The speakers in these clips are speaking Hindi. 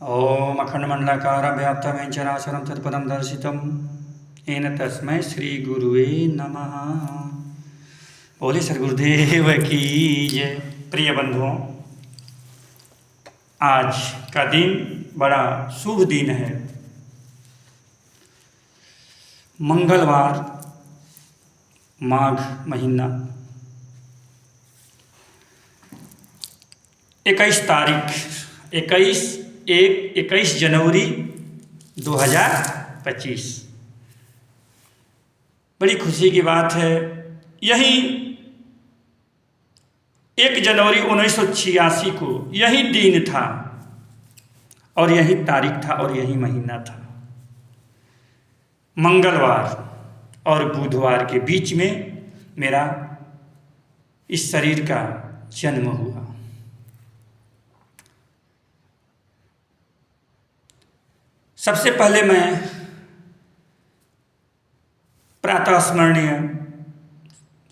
ओम अखंडमंडलाकारं व्याप्तं चराचरं तत्पदं दर्शितं येन तस्मै श्री गुरुवे नमः। बोले सर गुरुदेव की जय। प्रिय बंधुओं, आज का दिन बड़ा शुभ दिन है। मंगलवार, माघ महीना, 21 जनवरी 2025। बड़ी खुशी की बात है। यही 1 जनवरी 1986 को यही दिन था और यही तारीख था और यही महीना था। मंगलवार और बुधवार के बीच में मेरा इस शरीर का जन्म हुआ। सबसे पहले मैं प्रातः स्मरणीय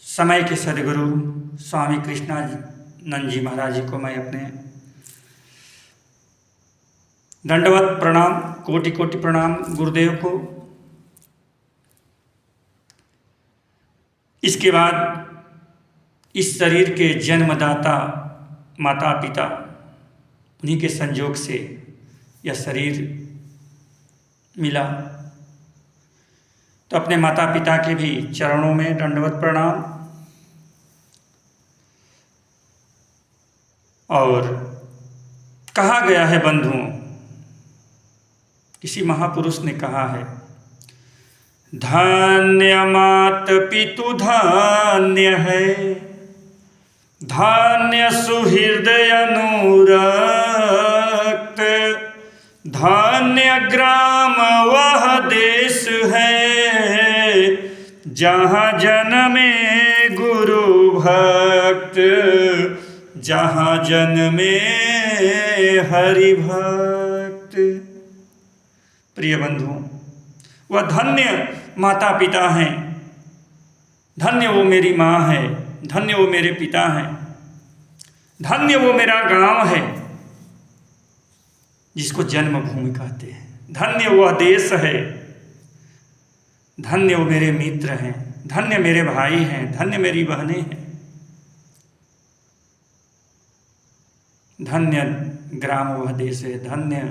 समय के सदगुरु स्वामी कृष्णानंद जी महाराज जी को मैं अपने दंडवत प्रणाम, कोटि कोटि प्रणाम गुरुदेव को। इसके बाद इस शरीर के जन्मदाता माता पिता, उन्हीं के संयोग से यह शरीर मिला, तो अपने माता पिता के भी चरणों में दंडवत प्रणाम। और कहा गया है बंधुओं, किसी महापुरुष ने कहा है, धन्य मात पितु धन्य है, धन्य सुहृदय अनुरक्त, धन्य ग्राम वह देश है, जहाँ जन्मे गुरु भक्त, जहाँ जन्मे हरि भक्त। प्रिय बंधुओं, वह धन्य माता पिता हैं, धन्य वो मेरी माँ है, धन्य वो मेरे पिता हैं, धन्य वो मेरा गांव है जिसको जन्मभूमि कहते हैं, धन्य वह देश है, धन्य वो मेरे मित्र हैं, धन्य मेरे भाई हैं, धन्य मेरी बहनें हैं, धन्य ग्राम वह देश है, धन्य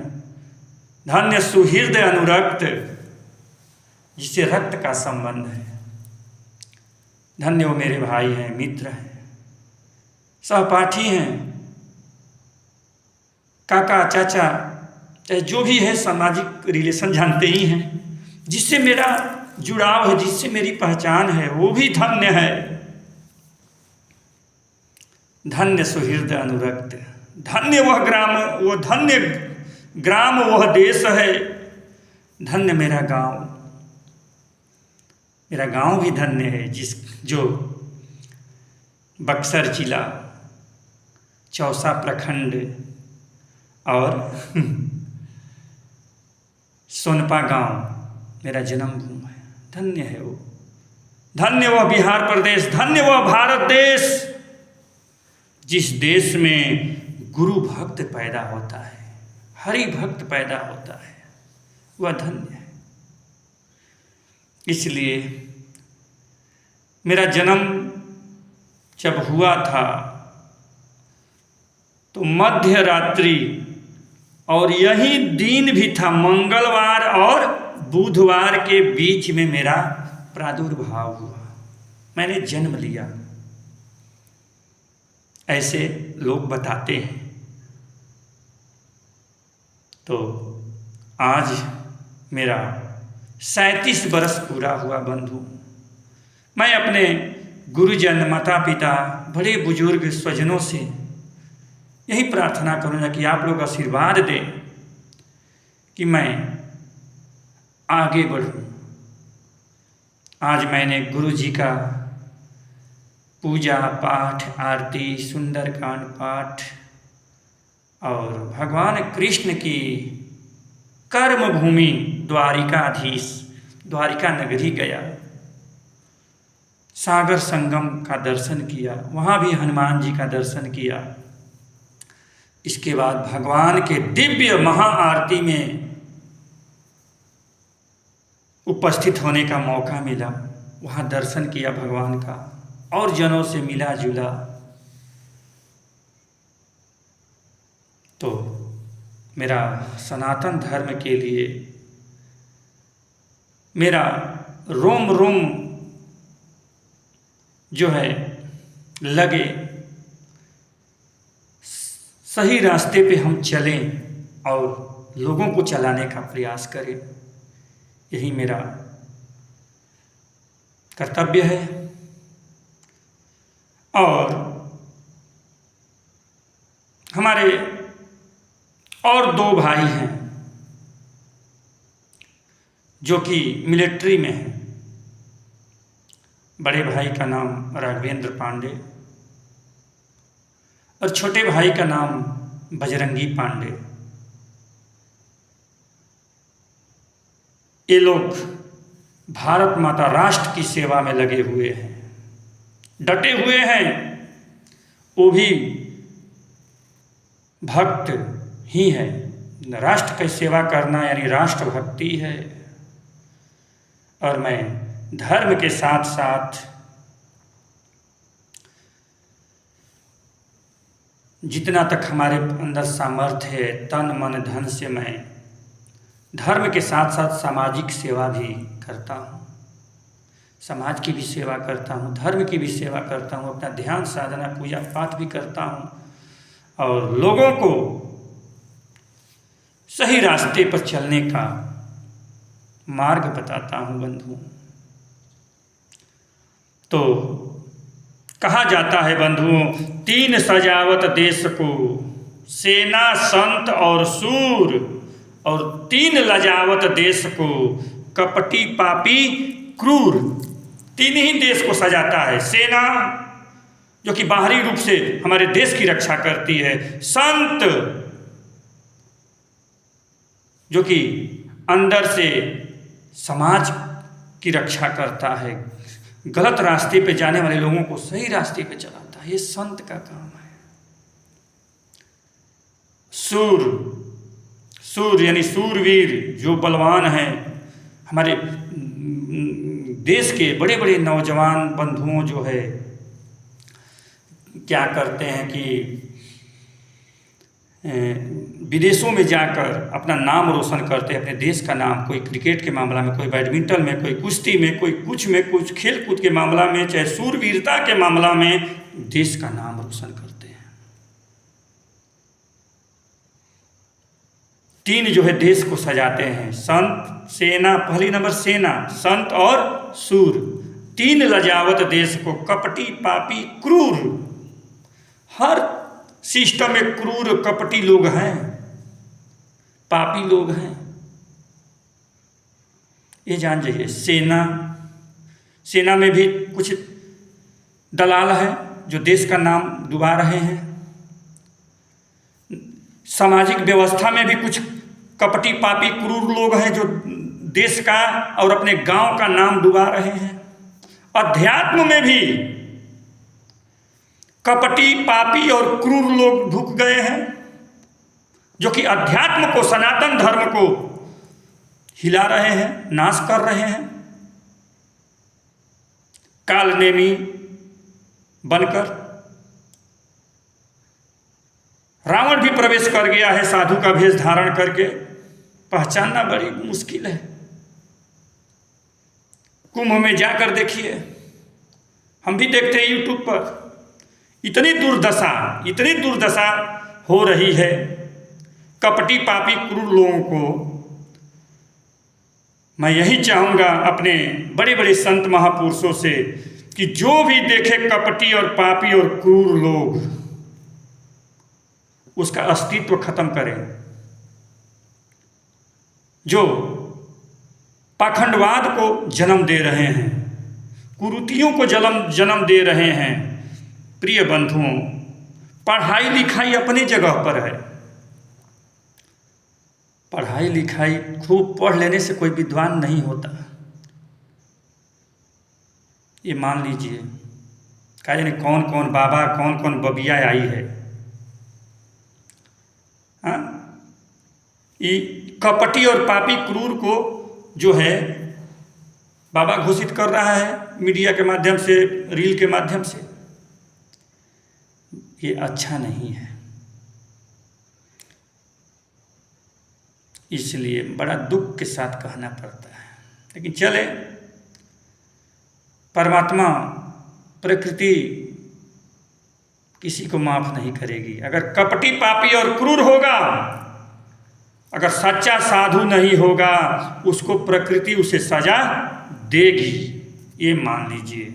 धन्य सुहृदय अनुरक्त, जिससे रक्त का संबंध है, धन्य वो मेरे भाई हैं, मित्र हैं, सहपाठी हैं, काका चाचा, चाहे जो भी है, सामाजिक रिलेशन जानते ही हैं, जिससे मेरा जुड़ाव है, जिससे मेरी पहचान है, वो भी धन्य है। धन्य सुहृदय अनुरक्त, धन्य वह ग्राम, वो धन्य ग्राम वह देश है, धन्य मेरा गांव, मेरा गांव भी धन्य है, जो बक्सर जिला, चौसा प्रखंड और सोनपा गांव मेरा जन्मभूमि है। धन्य है वो, धन्य वह बिहार प्रदेश, धन्य वह भारत देश, जिस देश में गुरु भक्त पैदा होता है, हरि भक्त पैदा होता है, वह धन्य है। इसलिए मेरा जन्म जब हुआ था तो मध्य रात्रि और यही दिन भी था, मंगलवार और बुधवार के बीच में मेरा प्रादुर्भाव हुआ, मैंने जन्म लिया, ऐसे लोग बताते हैं। तो आज मेरा 37 बरस पूरा हुआ बंधु। मैं अपने गुरुजन, माता पिता, बड़े बुजुर्ग स्वजनों से यही प्रार्थना करूँगा कि आप लोग आशीर्वाद दें कि मैं आगे बढ़ूँ। आज मैंने गुरु जी का पूजा पाठ, आरती, सुंदरकांड पाठ और भगवान कृष्ण की कर्म भूमि द्वारिकाधीश, द्वारिका नगरी गया, सागर संगम का दर्शन किया, वहाँ भी हनुमान जी का दर्शन किया, इसके बाद भगवान के दिव्य महाआरती में उपस्थित होने का मौका मिला। वहाँ दर्शन किया भगवान का और जनों से मिला जुला। तो मेरा सनातन धर्म के लिए मेरा रोम रोम जो है लगे, सही रास्ते पे हम चलें और लोगों को चलाने का प्रयास करें, यही मेरा कर्तव्य है। और हमारे और 2 भाई हैं जो कि मिलिट्री में हैं। बड़े भाई का नाम राघवेंद्र पांडे और छोटे भाई का नाम बजरंगी पांडे। ये लोग भारत माता राष्ट्र की सेवा में लगे हुए हैं, डटे हुए हैं। वो भी भक्त ही है। राष्ट्र की सेवा करना यानी राष्ट्रभक्ति है। और मैं धर्म के साथ साथ जितना तक हमारे अंदर सामर्थ्य है, तन मन धन से मैं धर्म के साथ साथ सामाजिक सेवा भी करता हूँ। समाज की भी सेवा करता हूँ, धर्म की भी सेवा करता हूँ, अपना ध्यान साधना पूजा पाठ भी करता हूँ और लोगों को सही रास्ते पर चलने का मार्ग बताता हूँ बंधु। तो कहा जाता है बंधुओं, 3 सजावत देश को, सेना संत और सूर, और 3 लजावत देश को, कपटी पापी क्रूर। 3 ही देश को सजाता है। सेना जो कि बाहरी रूप से हमारे देश की रक्षा करती है, संत जो कि अंदर से समाज की रक्षा करता है, गलत रास्ते पे जाने वाले लोगों को सही रास्ते पे चलाता है। ये संत का काम है। सूर यानी सूरवीर, जो बलवान हैं। हमारे देश के बड़े बड़े नौजवान बंधुओं जो है क्या करते हैं कि विदेशों में जाकर अपना नाम रोशन करते हैं, अपने देश का नाम। कोई क्रिकेट के मामला में, कोई बैडमिंटन में, कोई कुश्ती में, कोई कुछ खेल कूद के मामला में, चाहे सूरवीरता के मामला में देश का नाम रोशन करते हैं। 3 जो है देश को सजाते हैं, संत, सेना। पहली नंबर सेना, संत और सूर। 3 लजावत देश को, कपटी पापी क्रूर। हर सिस्टम में क्रूर कपटी लोग हैं, पापी लोग हैं, ये जान जाइए। सेना में भी कुछ दलाल हैं जो देश का नाम डुबा रहे हैं। सामाजिक व्यवस्था में भी कुछ कपटी पापी क्रूर लोग हैं जो देश का और अपने गांव का नाम डुबा रहे हैं। अध्यात्म में भी कपटी पापी और क्रूर लोग ढुक गए हैं जो कि अध्यात्म को, सनातन धर्म को हिला रहे हैं, नाश कर रहे हैं। कालनेमी बनकर रावण भी प्रवेश कर गया है साधु का भेष धारण करके। पहचानना बड़ी मुश्किल है। कुंभ में जाकर देखिए, हम भी देखते हैं यूट्यूब पर, इतनी दुर्दशा हो रही है कपटी पापी क्रूर लोगों को। मैं यही चाहूँगा अपने बड़े बड़े संत महापुरुषों से कि जो भी देखे कपटी और पापी और क्रूर लोग, उसका अस्तित्व खत्म करें। जो पाखंडवाद को जन्म दे रहे हैं, कुरीतियों को जन्म दे रहे हैं। प्रिय बंधुओं, पढ़ाई लिखाई अपनी जगह पर है। पढ़ाई लिखाई खूब पढ़ लेने से कोई विद्वान नहीं होता, ये मान लीजिए। क्या जाने कौन कौन बाबा, कौन कौन बबिया आई है। हाँ, ये कपटी और पापी क्रूर को जो है बाबा घोषित कर रहा है मीडिया के माध्यम से, रील के माध्यम से। ये अच्छा नहीं है, इसलिए बड़ा दुख के साथ कहना पड़ता है। लेकिन चले, परमात्मा, प्रकृति किसी को माफ नहीं करेगी। अगर कपटी, पापी और क्रूर होगा, अगर सच्चा साधु नहीं होगा, उसको प्रकृति उसे सजा देगी, ये मान लीजिए।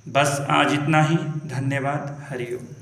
बस आज इतना ही। धन्यवाद। हरि ओम।